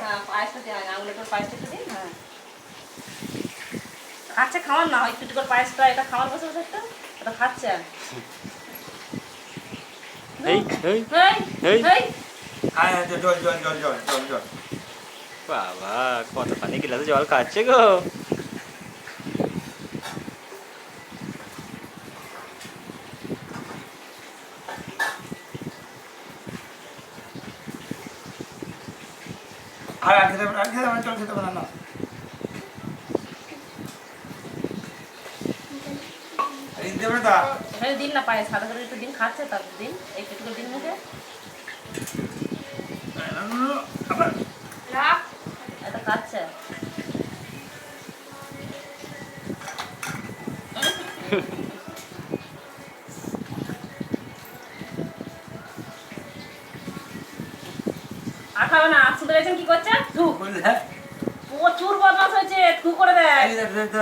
হ্যাঁ পায়েসটা দিয়ে আঙুলের উপর পায়েসটা একটু দিন। হ্যাঁ খাচ্ছে, খাওয়ান না একটু একটু করে পায়েসটা, এটা খাওয়ার বসে বসে একটা ওটা খাচ্ছে। এই এই হেই এই হেই জল। বাবা কতখানি গ্লাসে জল খাচ্ছে গো। আর খেতে পারে, জল খেতে পারে না। দিতে পারে তা এখানে দিন না পায়েস, সাদা করে একটু দিন, খাচ্ছে তারপর দিন একটু একটু করে দিন মুখে। রাখ। এটা খাচ্ছে। আর খাবে না, শুনতে পেয়েছেন কি করছে? বললে প্রচুর বদমাশ হয়েছে, থু করে দেয়। এই দেখ